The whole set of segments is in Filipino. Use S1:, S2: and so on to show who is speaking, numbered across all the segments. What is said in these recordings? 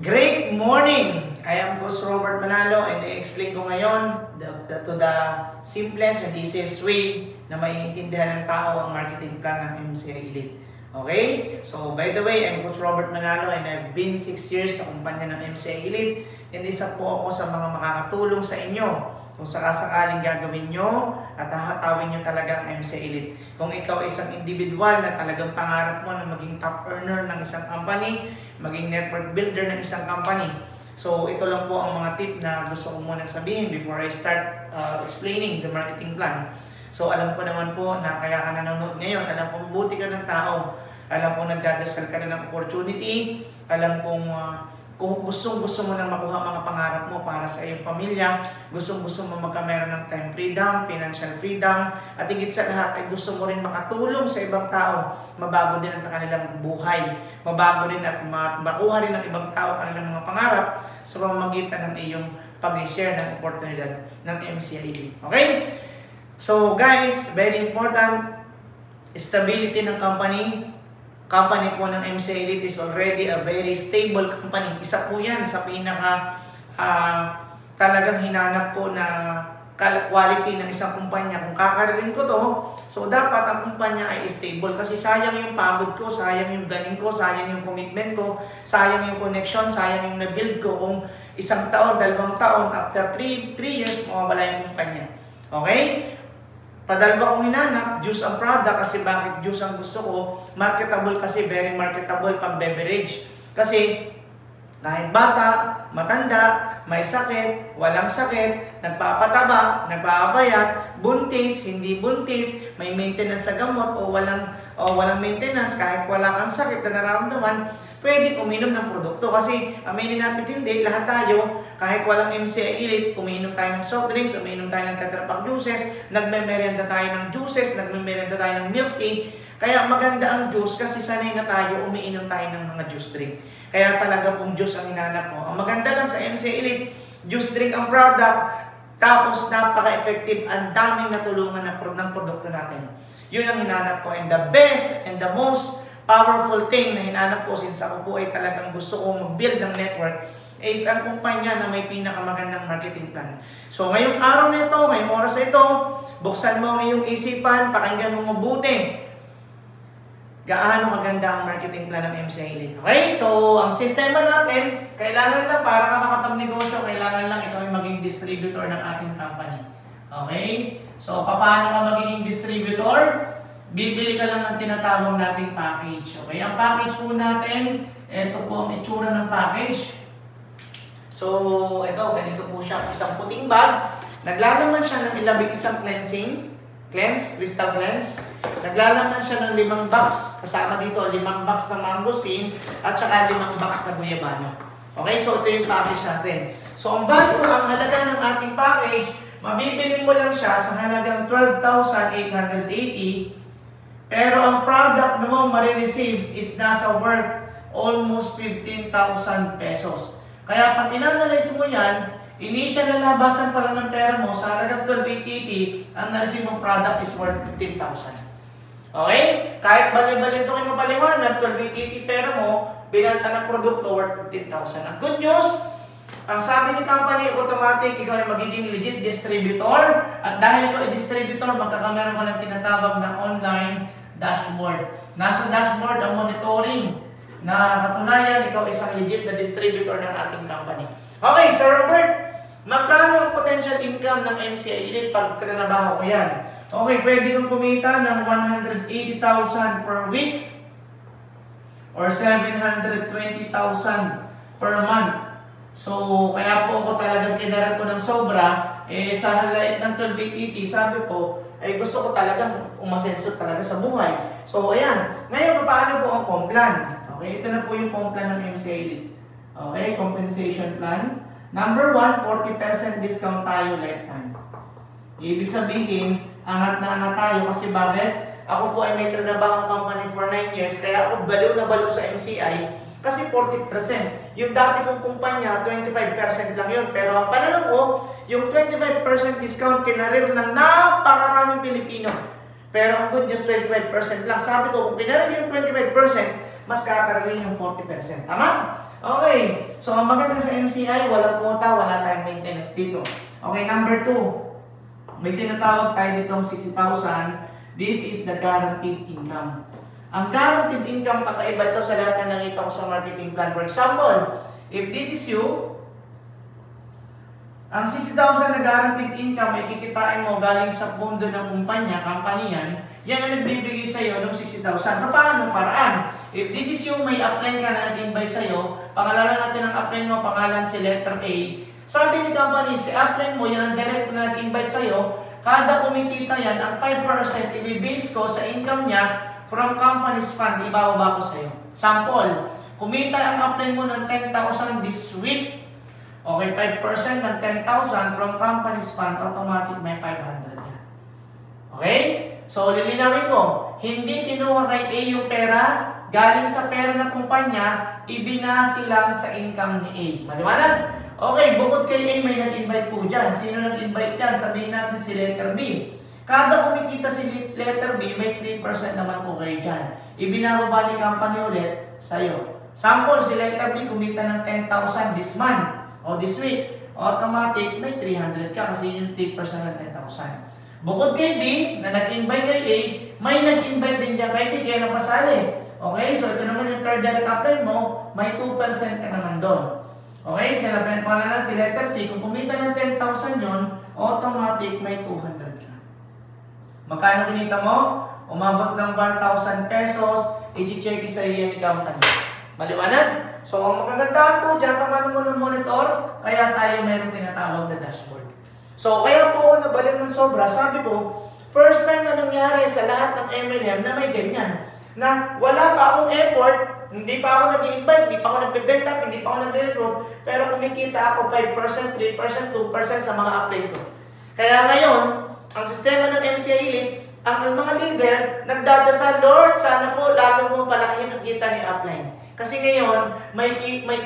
S1: Great morning! I am Coach Robert Manalo and i-explain ko ngayon to the simplest and easiest way na maiintindihan ng tao ang marketing plan ng MCI Elite. Okay? So, by the way, I'm Coach Robert Manalo and I've been 6 years sa kumpanya ng MCI Elite and isa po ako sa mga makakatulong sa inyo kung sakasakaling gagawin nyo at hahatawin nyo talaga ang MCI Elite. Kung ikaw isang individual na talagang pangarap mo na maging top earner ng isang company, maging network builder ng isang company. So, ito lang po ang mga tip na gusto ko munang sabihin before I start explaining the marketing plan. So, alam ko naman po na kaya ka nanonood ngayon, alam kong buti ka ng tao, alam kong nagdadasal ka na ng opportunity, alam kong kung gusto mo nang makuha mga pangarap mo para sa iyong pamilya, gusto mo magkameron ng time freedom, financial freedom, at higit sa lahat ay gusto mo rin makatulong sa ibang tao, mabago din ang kanilang buhay, mabago rin at makuha rin ng ibang tao kanilang mga pangarap sa pamamagitan ng iyong pag-share ng oportunidad ng MCI. Okay? So guys, very important, stability ng company po ng MCI Elite is already a very stable company. Isa po yan sa pinaka talagang hinanap ko na quality ng isang kumpanya. Kung kakaririn ko to, so dapat ang kumpanya ay stable kasi sayang yung pagod ko, sayang yung galing ko, sayang yung commitment ko, sayang yung connection, sayang yung na-build ko kung 1 taon, 2 taon, after 3 years, mawawala yung kumpanya. Okay? Padalwa kong hinanap, juice ang product kasi bakit juice ang gusto ko? Marketable kasi, very marketable pang beverage. Kasi kahit bata, matanda, may sakit, walang sakit, nagpapataba, nagpapayat, buntis, hindi buntis, may maintenance sa gamot o walang maintenance, kahit wala kang sakit na nararamdaman, pwedeng uminom ng produkto. Kasi aminin natin hindi, lahat tayo, kahit walang MCI Elite, umiinom tayo ng soft drinks, umiinom tayo ng Tetra Pak juices, nagme-merienda tayo ng juices, nagme-merienda tayo ng milk tea. Kaya maganda ang juice kasi sanay na tayo, umiinom tayo ng mga juice drink. Kaya talaga pong juice ang hinanap mo. Ang maganda lang sa MCI Elite, juice drink ang product, tapos napaka-effective, ang daming natulungan ng produkto natin. Yun ang hinanap ko. And the best and the most powerful thing na hinanap ko since ako po ay talagang gusto kong mag-build ng network is ang kumpanya na may pinakamagandang marketing plan. So ngayong araw na ito, ngayong oras na ito, buksan mo ang iyong isipan, pakinggan mo mabuti gaano maganda ang marketing plan ng MCI Elite. Okay? So, ang sistema natin, kailangan lang para ka makapagnegosyo, kailangan lang ikaw ay maging distributor ng ating company. Okay? So, paano ka magiging distributor? Bibili ka lang ng tinatawag nating package. Okay? Ang package po natin, ito po ang itsura ng package. So, ito, ganito po siya. Isang puting bag. Naglalaman siya ng isang crystal cleanse. Naglalaman siya ng 5 box. Kasama dito, 5 box ng mangosteen at saka 5 box na guyabano. Okay, so ito yung package natin. So, ang value, ang halaga ng ating package, mabibili mo lang siya sa halagang 12,880. Pero ang product na mo marireceive is nasa worth almost 15,000 pesos. Kaya pag in-analyze mo yan, initial na labasan pa lang ng pera mo sa halagang 12,880, ang na-receive mong product is worth 15,000. Okay? Kahit bali-balitukin mo paliwanag, 12,880 pera mo, binalta ng produkto worth 15,000. Ang good news, ang sabi ni company, automatic, ikaw ay magiging legit distributor. At dahil ikaw ay distributor, magkakameron ka ng tinatawag na online dashboard. Nasa dashboard ang monitoring na katunayan, ikaw isang legit na distributor ng ating company. Okay, Sir Robert, magkano ang potential income ng MCI Elite pag trinabaho ko yan? Okay, pwede kang kumita ng 180,000 per week or 720,000 per month. So, kaya po ako talagang kinaran ko ng sobra, sa halait ng 12,880, sabi ko, ay gusto ko talagang umasenso talaga sa buhay. So, ayan. Ngayon, paano po ang complan? Okay, ito na po yung complan ng MCI Elite. Okay, compensation plan. Number 1, 40% discount tayo lifetime. Ibig sabihin, angat na angat tayo kasi bakit? Ako po ay may trabaho company for 9 years, kaya ako baliw na baliw sa MCI kasi 40%. Yung dati kong kumpanya, 25% lang yun. Pero ang panalo ko, yung 25% discount kinarir ng napakaraming Pilipino. Pero ang good news, 25% lang. Sabi ko, kung kinarir yung 25%, mas kakaroon yung 40%. Tama? Okay. So, ang maganda sa MCI, walang quota, wala tayong maintenance dito. Okay, number 2. May tinatawag tayo dito 60,000. This is the guaranteed income. Ang guaranteed income, kakaiba ito sa lahat na nakita ko sa marketing plan. For example, if this is you, ang 60,000 na guaranteed income ay kikitain mo galing sa pondo ng kumpanya, company yan ang nagbibigay sa iyo ng 60,000. Paano paraan? If this is you, may apply ka na nag-invite sa iyo, pangalanan natin ang apply mo, pangalan si letter A. Sabi ni company, si apply mo, yan ang direct na nag-invite sa iyo, kada kumikita yan, ang 5% i-base ko sa income niya from company's fund, ibababa ko sa iyo. Sample, kumita ang apply mo ng 10,000 this week, okay, 5% ng 10,000 from company's fund, automatic may 500 yan. Okay? So, lilinawin ko, hindi kinuha kay A yung pera, galing sa pera ng kumpanya, ibinasi lang sa income ni A. Maliwanag? Okay, bukod kay A, may nag-invite po dyan. Sino nag-invite dyan? Sabihin natin si letter B. Kada kumikita si letter B, may 3% naman po kayo dyan. Ibinababa ni company ulit sa'yo. Sample, si letter B kumita ng 10,000 this month o this week. Automatic, may 300 ka kasi yung 3% ng 10,000. Bukod kay B, na nag-invite kay A, may nag-invite din dyan kay B, kaya napasali. Okay, so ito naman yung third direct apply mo, may 2% ka naman doon. Okay, sinabi ko na lang si letter C, kung kumita ng 10,000 yun, automatic may 200 ka. Magkano kinita mo? Umabot ng 1,000 pesos, i-check sa iyo ni company. Maliwanag? So, ang magagandaan po dyan, paano mo monitor, kaya tayo mayroong tinatawag na dashboard. So, kaya po ako nabalik ng sobra, sabi ko, first time na nangyari sa lahat ng MLM na may ganyan. Na wala pa akong effort, hindi pa ako nag-i-invite, hindi pa ako nagbibenta, hindi pa ako nagre-recruit, pero kumikita ako 5%, 3%, 2% sa mga apply ko. Kaya ngayon, ang sistema ng MCI Elite, ang mga leader, nagdadasal, Lord, sana po lalo mo palakihin ang kita ni upline. Kasi ngayon, may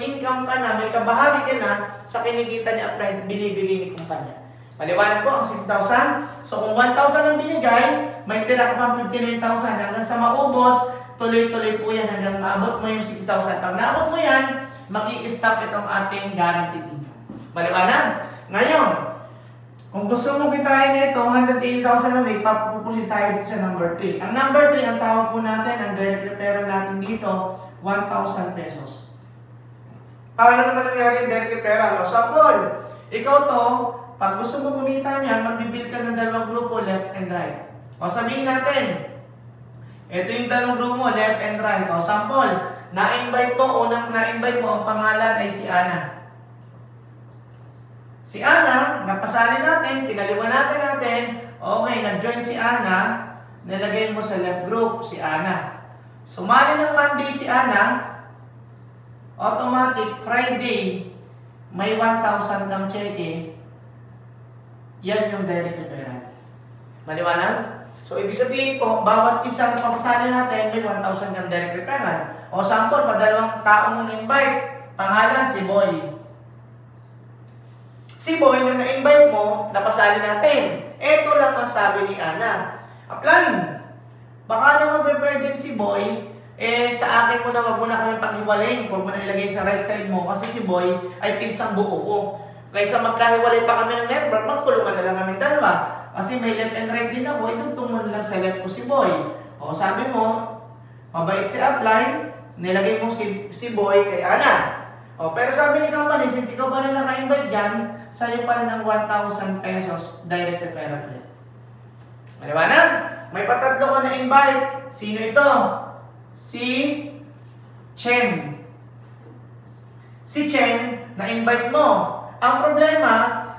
S1: income ka na, may kabahagi ka na sa kinikita ni upline, binibigay ni kumpanya. Maliwanag po ang 6,000. So kung 1,000 ang binigay, may tira ka pang 59,000 hanggang sa maubos, tuloy-tuloy po yan hanggang maabot mo yung 6,000. Pag naabot mo yan, mag-i-stop itong ating guaranteed income. Maliwanag? Ngayon, kung gusto mong kitain na ito, 180,000 na may papupusin tayo dito sa number 3. Ang number 3, ang tawag po natin, ang direct referral natin dito, 1,000 pesos. Paano naman nangyari yung direct referral? O, sample, ikaw to, pag gusto mo kumita niyan, magbibuild ka ng dalawang grupo, left and right. O sabihin natin, ito yung dalawang grupo, left and right. O sample, na-invite mo, unang na-invite mo, ang pangalan ay si Ana. Si Ana, napasali natin, pinaliwanatan natin, okay, nag-join si Ana, nilagay mo sa left group, si Ana. Sumali ng Monday si Ana, automatic, Friday, may 1,000 kang cheque, yan yung direct referral. Maliwanag? So, ibig sabihin po, bawat isang papasali natin, may 1,000 kang direct referral. O, sample, padalawang taong mong invite, pangalan si Boy. Si Boy, nung na-invite mo, napasali natin. Ito lang ang sabi ni Ana. Apply. Baka naman pwedeng si Boy, sa akin muna, wag mo na kami paghiwalay. Huwag mo na ilagay sa right side mo kasi si Boy ay pinsang buo ko. Kaysa magkahiwalay pa kami ng network, magtulungan na lang kami dalawa. Kasi may left and right din ako, idugtong mo na lang sa left ko si Boy. O sabi mo, mabait si upline, nilagay mo si Boy kay Ana. O pero sabi ni company, since ikaw pa rin naka-invite dyan, sa'yo pa rin ng 1,000 pesos direct referral ulit. Maliwanag? May patatlo ka na invite. Sino ito? Si Chen. Si Chen, na-invite mo. Ang problema,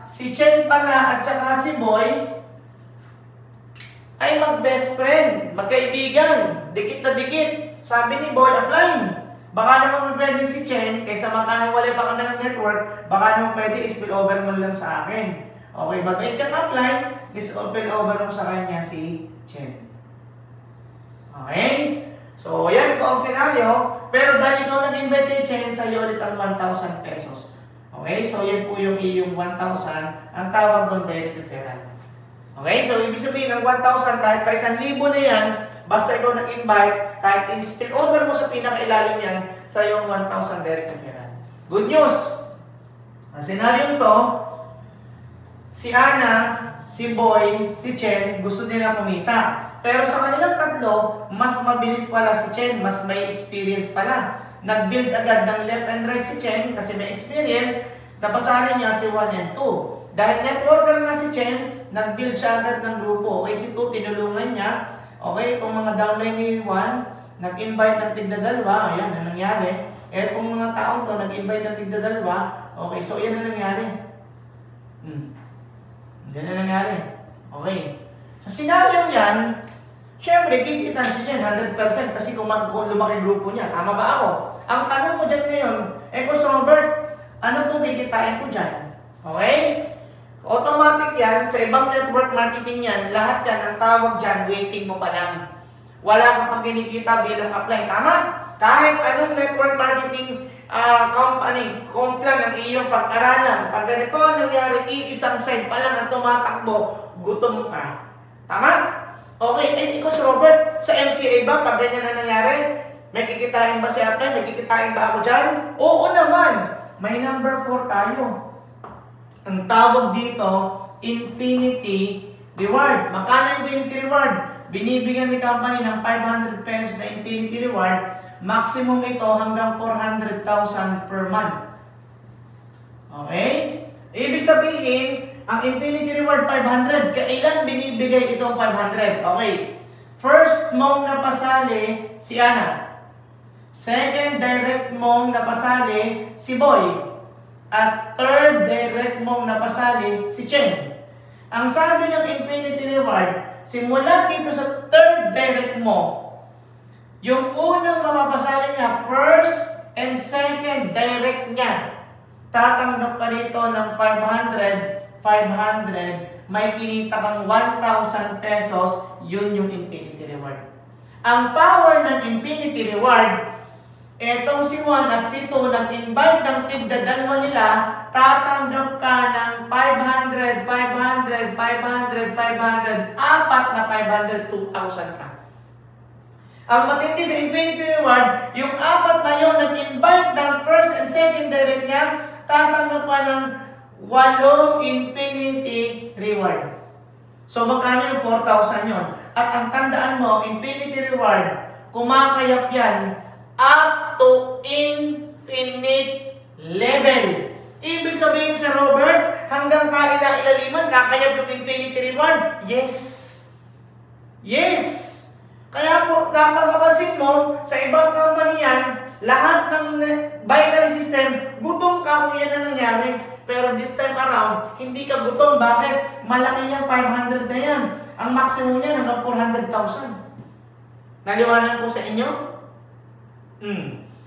S1: si Chen pala at saka si Boy ay mag-best friend, magkaibigan, dikit na dikit. Sabi ni Boy, apply. Baka naman pwedeng si Chen, kaysa magkahiwalay pa ka na ng network, baka naman pwede i-spill over mo lang sa akin. Okay, mabait kang apply, i-spill over mo sa kanya si Chen. Okay? So, yan po ang senaryo. Pero dahil ikaw nag-invite kay Chen, sa'yo ulit ang 1,000 pesos. Okay, so yan po yung iyong 1,000, ang tawag doon direct referral. Okay, so ibig sabihin ng 1,000, kahit pa 1,000 na yan, basta ikaw nag-invite, kahit in-spill over mo sa pinakailalim yan, sa iyong 1,000 direct referral. Good news. Ang senaryo to, si Ana, si Boy, si Chen, gusto nila kumita. Pero sa kanilang tatlo, mas mabilis pala si Chen, mas may experience pala. Nag-build agad ng left and right si Chen kasi may experience, napasali niya si 1 and 2. Dahil networker nga si Chen, nag-build siya agad ng grupo. Okay, si 2 tinulungan niya. Okay, itong mga downline ni 1, nag-invite ng tigda-dalawa. Ayan, ang nangyari. Itong mga taong to, nag-invite ng tigda-dalawa. Okay, so yan ang nangyari. Yan ang nangyari. Okay. Sa senaryo yan, syempre, kikitan si Jen 100% kasi kung lumaki grupo niya. Tama ba ako? Ang tanong mo dyan ngayon, Coach Robert, ano po kikitain ko dyan? Okay? Automatic yan, sa ibang network marketing yan, lahat yan, ang tawag dyan, waiting mo pa lang. Wala ka pang kinikita bilang apply. Tama? Kahit anong network marketing company, komplan ng iyong pag-aralan, pag ganito ang nangyari, iisang side pa lang ang tumatakbo, gutom ka. Tama? Okay, Coach Robert, sa MCA ba, pag ganyan na nangyari, may kikitain ba si apply? May kikitain ba ako dyan? Oo naman. May number 4 tayo. Ang tawag dito, infinity reward. Magkano infinity reward? Binibigyan ni company ng 500 pesos na infinity reward. Maximum ito hanggang 400,000 per month. Okay? Ibig sabihin, ang infinity reward 500. Kailan binibigay itong 500? Okay. First mong napasali, si Ana. Second direct mong napasali, si Boy. At third direct mong napasali, si Chen. Ang sabi ng infinity reward, simula dito sa third direct mo, yung unang mapapasali niya, first and second direct niya, tatanggap ka rito ng 500, may kinita kang 1,000 pesos, yun yung infinity reward. Ang power ng infinity reward, etong si 1 at si 2, nag-invite ng tigda-dalawa nila, tatanggap ka ng 500, apat na 500, 2,000 ka. Ang matindi sa infinity reward, yung apat na yun, nag-invite ng first and second direct niya, tatanggap ka ng 8 infinity reward. So, magkano yung 4,000 yun? At ang tandaan mo, infinity reward, kumakayap yan up to infinite level. Ibig sabihin sa Robert, hanggang kaila-ilaliman, kakayap yung infinity reward? Yes. Yes. Kaya po, napapansin mo, sa ibang company yan, lahat ng binary system, gutom ka kung yan ang nangyari. Pero this time around, hindi ka gutom. Bakit? Malaki yan, 500 na yan. Ang maximum niya hanggang 400,000. Naliwanag ko sa inyo?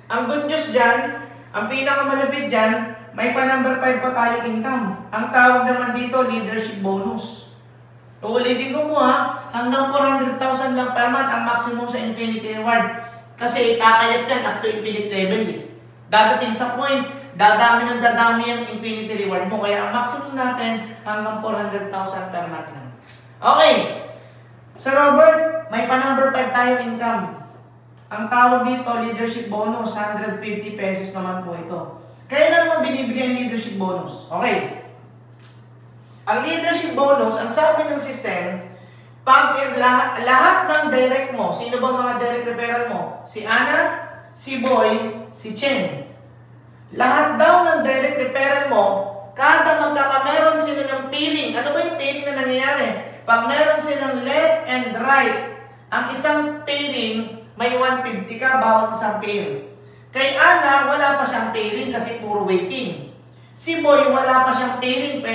S1: Ang good news dyan, ang pinakamalupit dyan, may pa number 5 pa tayong income. Ang tawag naman dito, leadership bonus. Uulitin ko mo hanggang 400,000 lang per month ang maximum sa infinity reward. Kasi kakayap yan up to infinite level eh. Dadating sa point, dadami ng dadami ang infinity reward mo. Kaya ang maximum natin hanggang 400,000 per month lang. Okay. Sir Robert, may pa number 5 tayong income. Ang tawag dito, leadership bonus, 150 pesos naman po ito. Kaya na naman binibigay ang leadership bonus. Okay. Ang leadership bonus, ang sabi ng system, pag lahat ng direct mo, sino bang mga direct referral mo? Si Ana, si Boy, si Chen. Lahat daw ng direct referral mo, kada magkakameron sila ng pairing. Ano ba yung pairing na nangyayari? Pag meron silang left and right, ang isang pairing, may 150 ka bawat isang pair. Kay Ana, wala pa siyang pairing kasi puro waiting. Si Boy, wala pa siyang pairing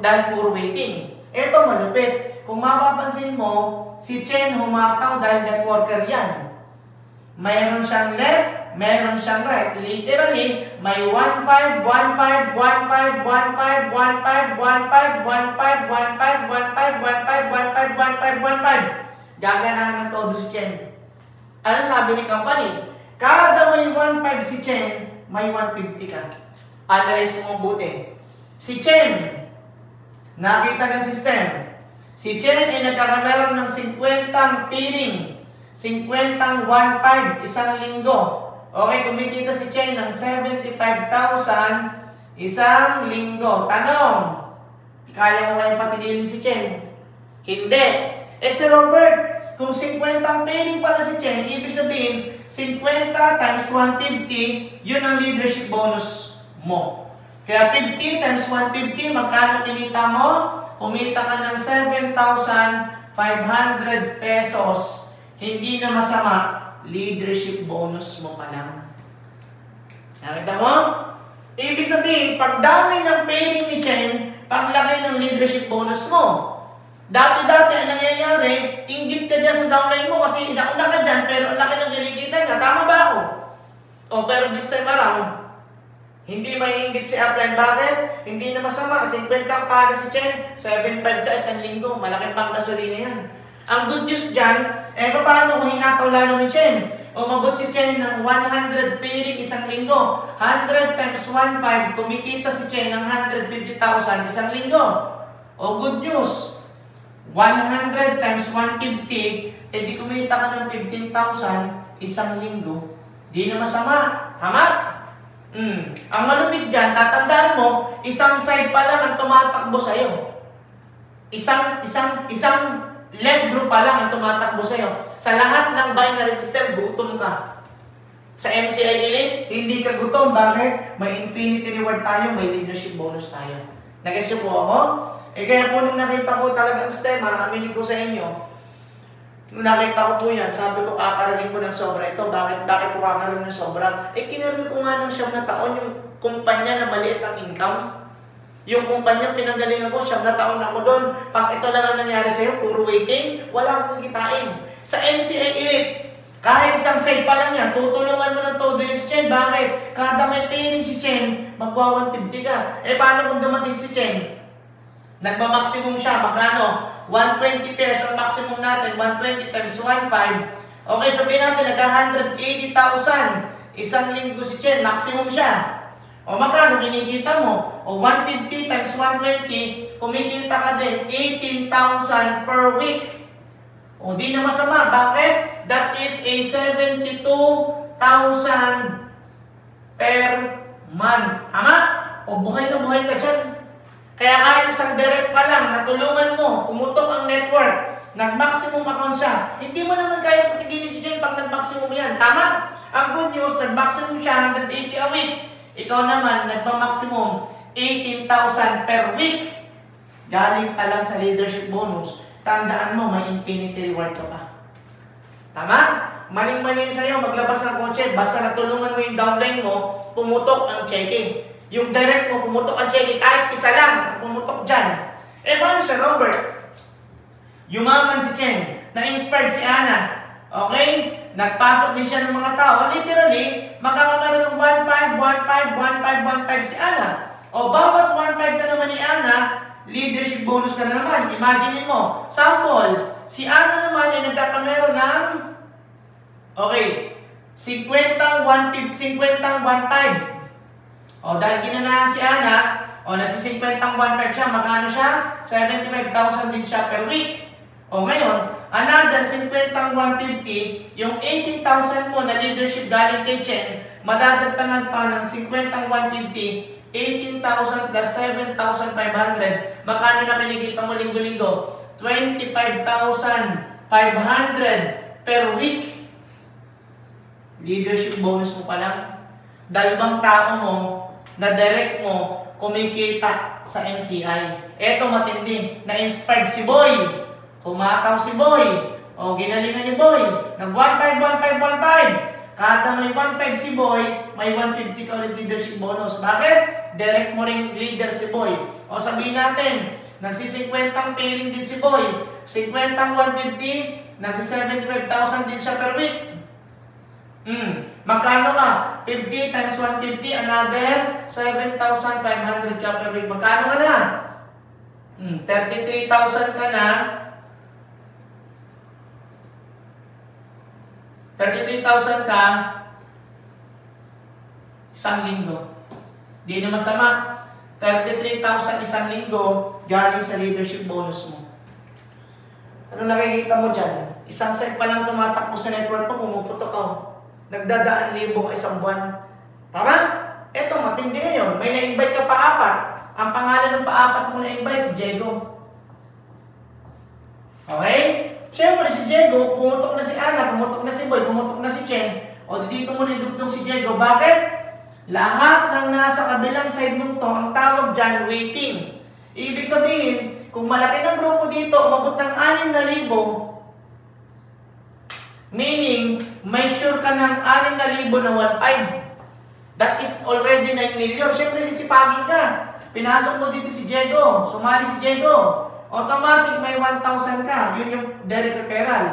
S1: dahil puro waiting. Ito malupit. Kung mapapansin mo, si Chen humataw dahil networker yan. Mayroon siyang left, mayroon siyang right. Literally, may 1-5, 1-5, 1-5, 1-5, 1-5, 1-5, 1-5, 1-5, 1-5, 1-5, 1-5, 1-5, 1-5. Gaganahan ng todo si Chen. Ano sabi ni company? Kada may 1-5 si Chen, may 150 ka. Analyze mo mabuti. Si Chen, nakita ng system. Si Chen ay nagkakameron ng 50 pairing. 50 1-5, isang linggo. Okay, kumikita si Chen ng 75,000 isang linggo. Tanong, kaya mo kayong patigilin si Chen? Hindi. Eh si Robert, kung 50 ang pairing pala si Chen, ibig sabihin, 50 times 150, yun ang leadership bonus mo. Kaya 50 times 150, magkano kinita mo? Kumita ka ng 7,500 pesos. Hindi na masama, leadership bonus mo pa lang. Nakita mo? Ibig sabihin, pag dami ng pairing ni Chen, paglaki ng leadership bonus mo. Dati-dati, ang nangyayari, inggit ka dyan sa downline mo kasi inauna ka dyan, pero ang laki ng kinikita niya. Tama ba ako? O, pero this time around, hindi may inggit si upline. Bakit? Hindi na masama. 50 ang para si Chen, 7.5 ka isang linggo. Malaking pang gasolina yan. Ang good news dyan, paano kung hinataw lalo ni Chen? Umabot si Chen ng 100 pairing isang linggo. 100 times 1.5, kumikita si Chen ng 150,000 isang linggo. O good news, 100 times 150, di kumita ka ng 15,000 isang linggo. Di na masama. Tama? Ang malupit dyan, tatandaan mo, isang side pa lang ang tumatakbo sa'yo. Isang left group pa lang ang tumatakbo sa'yo. Sa lahat ng binary system, gutom ka. Sa MCI Elite, hindi ka gutom. Bakit? May infinity reward tayo, may leadership bonus tayo. Nag-guess po ako? Kaya po nung nakita ko talagang sistema, aminin ko sa inyo, nung nakita ko po yan, sabi ko, kakaraling ko ng sobra ito. Bakit ko kakaraling ng sobra? Kinaroon ko nga ng 7 na taon yung kumpanya na maliit ang income. Yung kumpanya, pinanggalingan ko, 7 na taon na ako doon. Pag ito lang ang nangyari sa'yo, puro waiting, wala akong kikitain. Sa MCI Elite, kahit isang side pa lang yan, tutulungan mo ng todo yung si Chen. Bakit? Kada may pairing si Chen, magwa 150 ka. Paano kung dumating si Chen? Nagma-maximum siya, magkano? 120 pairs ang maximum natin, 120 times 1.5. Okay, sabihin natin, nag-180,000. Isang linggo si Chen, maximum siya. O magkano kinikita mo? O 150 times 120, kumikita ka din 18,000 per week. O di na masama. Bakit? That is a 72,000 per month. Tama? O buhay na buhay ka dyan. Kaya kahit isang direct pa lang, natulungan mo, pumutok ang network, nag-maximum account siya, hindi mo naman kaya patigilin si Chen pag nag-maximum yan. Tama? Ang good news, nag-maximum siya 180 a week. Ikaw naman, nagpa-maximum 18,000 per week. Galing pa lang sa leadership bonus. Tandaan mo, may infinity reward ka pa. Tama? Maling-mali sa'yo, maglabas ng kotse, basta natulungan mo yung downline mo, pumutok ang cheque. Yung direct mo, pumutok ang cheque, kahit isa lang, pumutok dyan. Paano siya, Robert? Yumaman si Chen, na-inspired si Ana. Okay? Nagpasok din siya ng mga tao. Literally, magkakaroon ng 1.5, 1.5, 1.5, 1.5 si Ana. O bawat 1.5 na naman ni Ana, leadership bonus ka na naman. Imagine mo. Sample, si Ana naman ay nagkakaroon ng 50 1.5. O dahil ginanahan si Ana, nagsi 50 1.5 siya, magkano siya? 75,000 din siya per week. O ngayon, another 50 150, yung 18,000 mo na leadership galing kay Chen, madadagdagan pa ng 50 150, 18,000 plus 7,500. Magkano na kinikita mo linggo-linggo? 25,500 per week. Leadership bonus mo pa lang. Dalawang tao mo na direct mo kumikita sa MCI. Eto matindi. Na-inspired si Boy. Kumataw si Boy. O ginalingan ni Boy. Nag-1.5, 1.5, 1.5. Kada may 1.5 si Boy, may 150 ka ulit leadership bonus. Bakit? Direct mo rin leader si Boy. O sabihin natin, nagsi-50 pairing din si Boy. 50 150, nagsi-75,000 din siya per week. Magkano ka? 50 times 150, another 7,500 ka per week. Magkano ka na? 33,000 ka na. 33,000 ka isang linggo. Di na masama. 33,000 isang linggo galing sa leadership bonus mo. Ano nakikita mo dyan? Isang set pa lang tumatakbo sa network mo, pumuputok ka. nagdadaan libo ka isang buwan. Tama? Eto, matindi ngayon. May na-invite ka pa-4. Ang pangalan ng pa-4 mo na-invite, si Diego. Okay? Siyempre, si Diego, pumutok na si Ana, pumutok na si Boy, pumutok na si Chen. O, dito mo na idugtong si Diego. Bakit? Lahat ng nasa kabilang side nung to, ang tawag dyan, waiting. Ibig sabihin, kung malaki ng grupo dito, umabot ng 6,000, meaning, may sure ka ng 6,000 na 1.5. That is already 9 million. Siyempre, sisipagin ka. Pinasok mo dito si Diego. Sumali si Diego. Automatic, may 1,000 ka. Yun yung direct referral.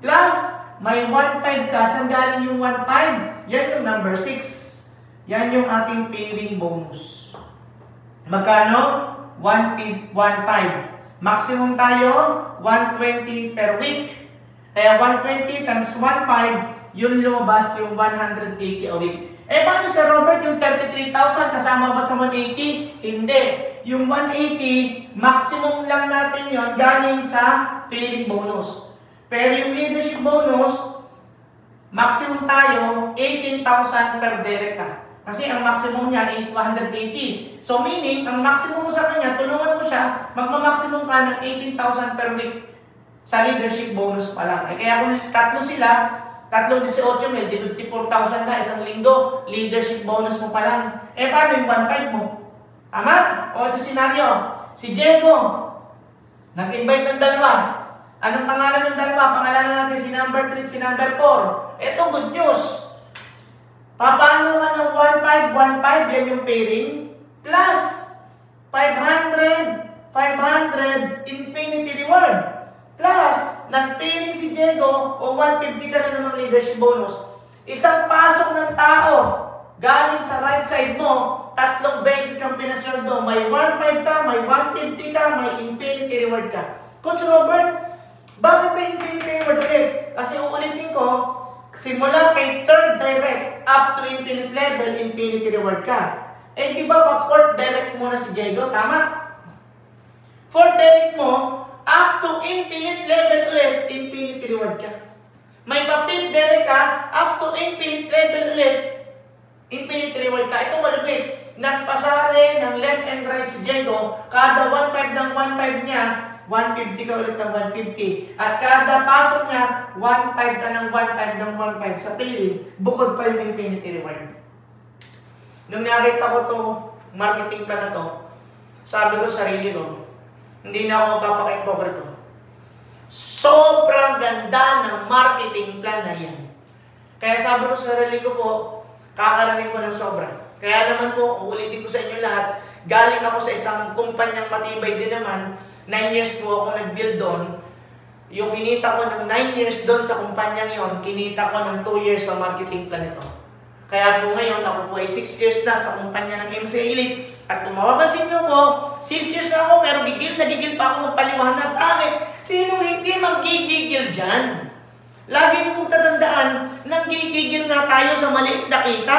S1: Plus, may 1.5 ka. Saan galing yung 1.5? Yan yung number 6. Yan yung ating pairing bonus. Magkano? 1.5. Maximum tayo, 120 per week. Kaya 120 times 1.5, yun lumabas yung 180 a week. Eh, paano Sir Robert yung 33,000 kasama ba sa 180? Hindi. Yung 180, maximum lang natin yon galing sa pairing bonus. Pero yung leadership bonus, maximum tayo, 18,000 per direct ka. Kasi ang maximum niya, 180. So meaning, ang maximum mo sa kanya, tulungan mo siya, magma-maximum ka ng 18,000 per week sa leadership bonus pa lang. Eh, kaya kung tatlo sila, 3-18 mil, 54,000 na isang linggo, leadership bonus mo pa lang. Eh, paano yung 1.5 mo? Tama? O, ito senaryo. Si Diego, nag-invite ng dalawa. Anong pangalan ng dalawa? Pangalanan natin si number 3 at si number 4. Ito, good news. Paano nga ng 1.5, yan yung pairing, plus 500 infinity reward. Plus, nag-pairing si Diego o 150 ka na namang leadership bonus. Isang pasok ng tao galing sa right side mo, 3 beses kang pinasweldo. May 1.5 ka, may 150 ka, may infinity reward ka. Coach Robert, bakit may infinity reward ulit? Kasi uulitin ko, simula kay 3rd direct up to infinite level, infinity reward ka. Eh, di ba pa 4th direct muna si Diego? Tama? 4th direct mo, up to infinite level ulit, infinity reward ka. May pa-5th direct ka, up to infinite level ulit, infinity reward ka. Ito malupit. Nagpasari ng left and right si Diego, kada 1.5 ng 1.5 niya, 150 ka ulit ng 150. At kada pasok niya, 1.5 ka ng 1.5 ng 1.5 sa pairing, bukod pa yung infinity reward. Nung nakita ko to marketing plan na to, sabi ko sa sarili ko, hindi na ako magpapaka-impoker ito. Sobrang ganda ng marketing plan na yan. Kaya sabi ko sa sarili ko po, kakarinig ko ng sobra. Kaya naman po, uulitin ko sa inyo lahat, galing ako sa isang kumpanyang matibay din naman, 9 years po ako nag-build doon. Yung kinita ko ng 9 years doon sa kumpanyang yon, kinita ko ng 2 years sa marketing plan ito. Kaya po ngayon, ako po ay 6 years na sa kumpanya ng MCA Elite. At kung mapapansin nyo po, 6 years na ako pero gigil na gigil pa ako magpaliwanag. Bakit? Sinong hindi magigigil dyan? Lagi nyo pong tatandaan, nanggigigil nga tayo sa maliit na kita.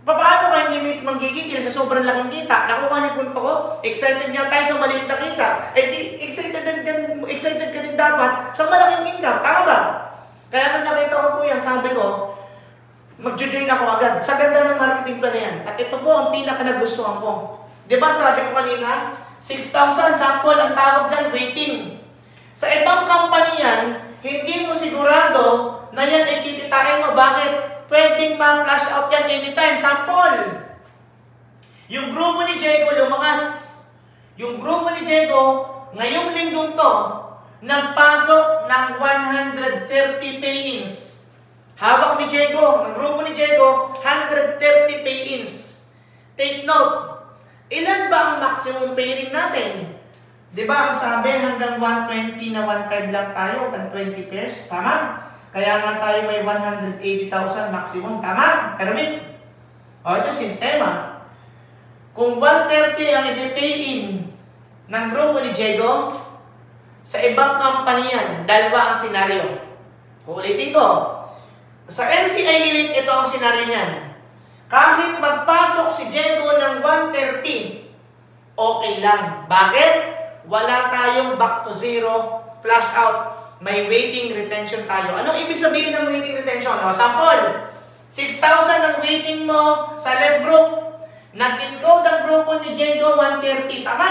S1: Paano ka hindi manggigigil sa sobrang laking kita? Nakuha niyo punto ko, excited nga tayo sa maliit na kita. Eh di, excited ka din dapat sa malaking income. Tama ba? Kaya nung nakita ko po yan, sabi ko, mag-join ako agad. Sa ganda ng marketing plan na yan. At ito po ang pinaka-nagustuhan ko. Diba sabi ko kanina, 6,000 sample ang tawag dyan, waiting. Sa ibang company yan, hindi mo sigurado na yan ay kikitain mo. Bakit? Pwedeng ma-flash out yan anytime. Sample. Yung grupo ni Diego lumakas. Yung grupo ni Diego, ngayong linggong to, nagpasok ng 130 pay-ins. Hawak ni Diego, ang grupo ni Diego, 130 pay-ins. Take note, ilan ba ang maximum pairing natin? Diba ang sabi hanggang 120 na 1.5 lang tayo, 120 pairs, tama? Kaya nga tayo may 180,000 maximum, tama? Kermit? O, ito sistema. Kung 130 ang ipipay-in ng grupo ni Diego, sa ibang company yan, dalawa ang senaryo. Ulitin ko. Sa MCA Elite, ito ang senaryo niyan. Kahit magpasok si Diego ng 130, okay lang. Bakit? Wala tayong back to zero, flash out. may waiting retention tayo. Anong ibig sabihin ng waiting retention? O, sample, 6,000 ang waiting mo sa left group. Nag-encode ang grupo ni Diego 130. Tama?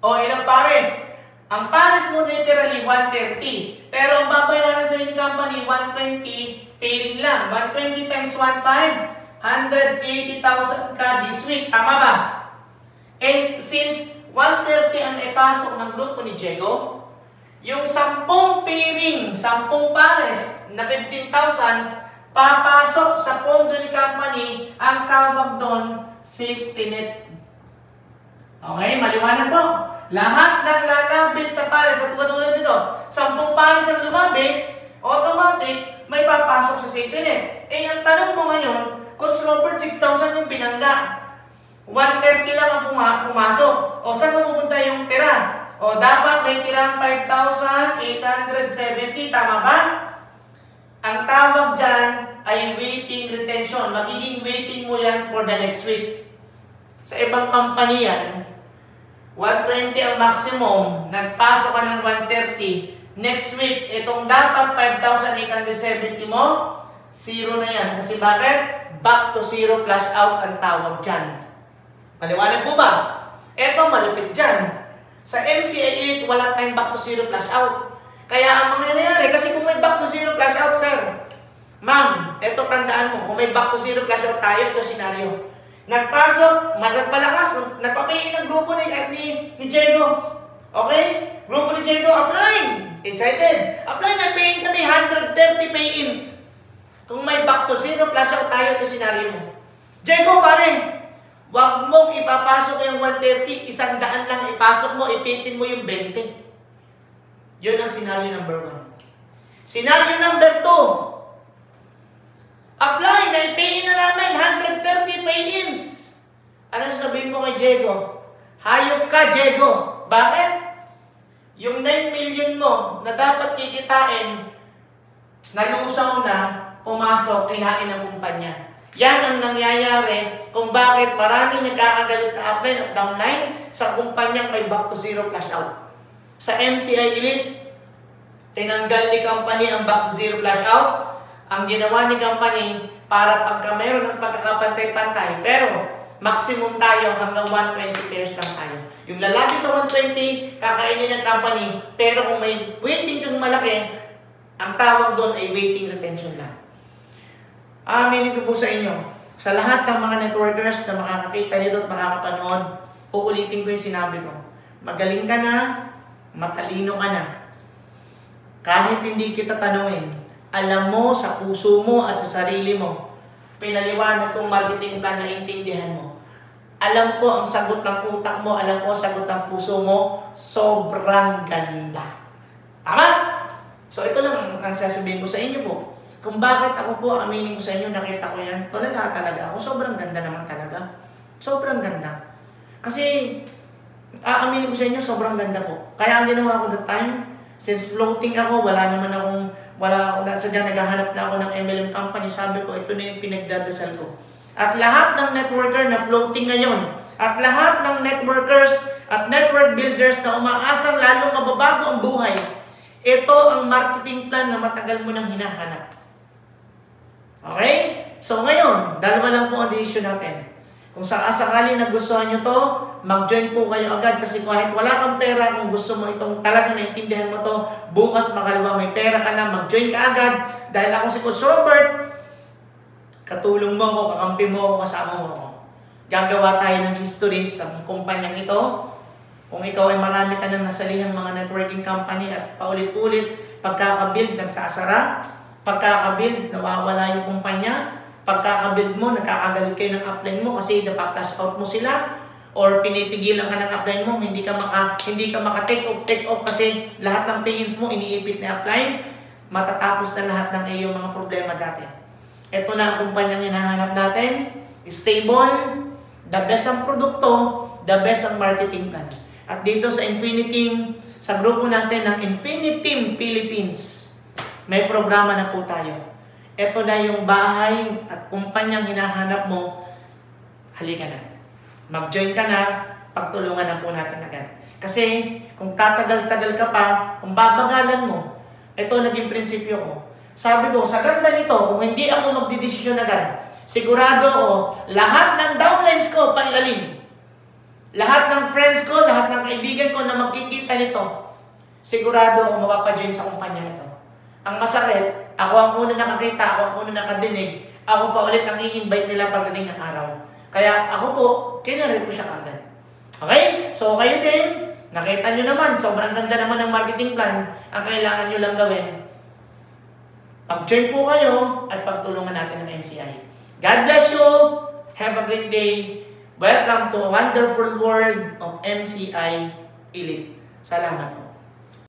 S1: O, ilang pares? Ang pares mo literally 130. Pero ang babayaran sa inyo company, 120 pairing lang. 120 times 1.5, 180,000 ka this week. Tama ba? And since 130 ang ipasok ng grupo ni Diego, yung 10 pairing, 10 pares na 15,000, papasok sa pondo ni company, ang tawag doon, safety net. Okay, maliwanag po. Lahat ng lalabis na pares, at katulad dito, 10 pares ang lumabis, automatic, may papasok sa safety net. Eh, ang tanong mo ngayon, Coach Robert, 6,000 yung binangga. 130 lang ang pumasok. O, saan pupunta yung tira? O, dapat may tirang 5,870. Tama ba? Ang tawag dyan ay waiting retention. Magiging waiting mo yan for the next week. Sa ibang company yan, 120 ang maximum. Nagpasok ka ng 130. Next week, itong dapat 5,870 mo, zero na yan. Kasi bakit? Back to zero flash out ang tawag dyan. Maliwanag po ba? Ito, malupit dyan. Sa MCA Elite, wala tayong back to zero flash out. Kaya ang mangyayari, kasi kung may back to zero flash out, sir, ma'am, ito tandaan mo, kung may back to zero flash out tayo, ito senaryo. Nagpasok, nagpalakas, nagpapayin ang grupo ni Diego. Okay? Grupo ni Diego, apply. Excited. Apply, may payin kami, 130 pay-ins. Kung may back to zero flash out tayo, ito senaryo mo. Diego, pare, wag mong ipapasok yung 130, 100 lang ipasok mo, ipitin mo yung 20. Yun ang scenario number 1. Scenario number 2. Apply, na-pay na namin, 130 pay-ins. Ano sasabihin mo kay Diego? Hayop ka, Diego. Bakit? Yung 9 million mo na dapat kikitain, nalusaw na, pumasok, kinain ng kumpanya. Yan ang nangyayari kung bakit marami nagkakagalit na upline at downline sa kumpanyang may back to zero flash out. Sa MCI Elite, tinanggal ni company ang back to zero flash out. Ang ginawa ni company para pagka meron ng pagkakapantay-pantay, pero maximum tayo hanggang 120 pairs lang tayo. Yung lalaki sa 120, kakainin ng company, pero kung may waiting kang malaki, ang tawag doon ay waiting retention lang. Aminin ko po sa inyo, sa lahat ng mga networkers na makakakita nito at makakapanood, uulitin ko yung sinabi ko. Magaling ka na, matalino ka na. Kahit hindi kita tanungin, alam mo sa puso mo at sa sarili mo, pinaliwanag kong marketing plan na intindihan mo. Alam ko ang sagot ng utak mo, alam ko ang sagot ng puso mo, sobrang ganda. Tama? So ito lang ang sasabihin ko sa inyo po. Kung bakit ako po, aminin ko sa inyo, nakita ko yan, talaga ako, sobrang ganda naman talaga. Sobrang ganda. Kasi, aaminin ko sa inyo, sobrang ganda po. Kaya ang ginawa ko that time, since floating ako, wala akong, sadya naghahanap na ako ng MLM company, sabi ko, ito na yung pinagdadasal ko. At lahat ng networker na floating ngayon, at lahat ng networkers at network builders na umaasang lalong mababago ang buhay, ito ang marketing plan na matagal mo nang hinahanap. Okay? So ngayon, dalawa lang po ang decision natin. Kung sakaling nagustuhan nyo to, mag-join po kayo agad kasi kahit wala kang pera, kung gusto mo itong talagang naintindihan mo to, bukas makalawa may pera ka na, mag-join ka agad. Dahil ako si Coach Robert, katulong mo ako, kakampi mo ako, kasama mo ako. Gagawa tayo ng history sa kumpanyang ito. Kung ikaw ay marami ka nang nasalihang mga networking company at paulit-ulit, pagkakabuild nagsasara, pagkakabuild nawawala yung kumpanya, pagkakabuild mo, nakakagalit kayo ng upline mo kasi napa-flash out mo sila, or pinipigilan ka ng upline mo, hindi ka maka-take off kasi lahat ng pay-ins mo iniipit na upline, matatapos na lahat ng iyong mga problema dati. Ito na ang kumpanyang hinahanap natin, stable, the best ang produkto, the best ang marketing plan. At dito sa Infiniteam, sa grupo natin ng Infiniteam Philippines, may programa na po tayo. Ito na yung bahay at kumpanyang hinahanap mo, halika na. Mag-join ka na, pagtulungan na po natin agad. Kasi kung tatagal-tagal ka pa, kung babagalan mo, ito naging prinsipyo ko. Sabi ko, sa ganda nito, kung hindi ako magdidesisyon agad, sigurado ako, lahat ng downlines ko, pailalim. Lahat ng friends ko, lahat ng kaibigan ko na magkikita nito, sigurado ako mapapajoin sa kumpanya nito. Ang masakit, ako ang una nakakita, ako ang una nakadinig, ako pa ulit ang i-invite nila pagdating ng araw. Kaya ako po, kinaril ko siya kagad. Okay? So kayo din, nakita nyo naman, sobrang ganda naman ng marketing plan. Ang kailangan nyo lang gawin, pag-join po kayo at pagtulungan natin ng MCI. God bless you. Have a great day. Welcome to a wonderful world of MCI Elite. Salamat po.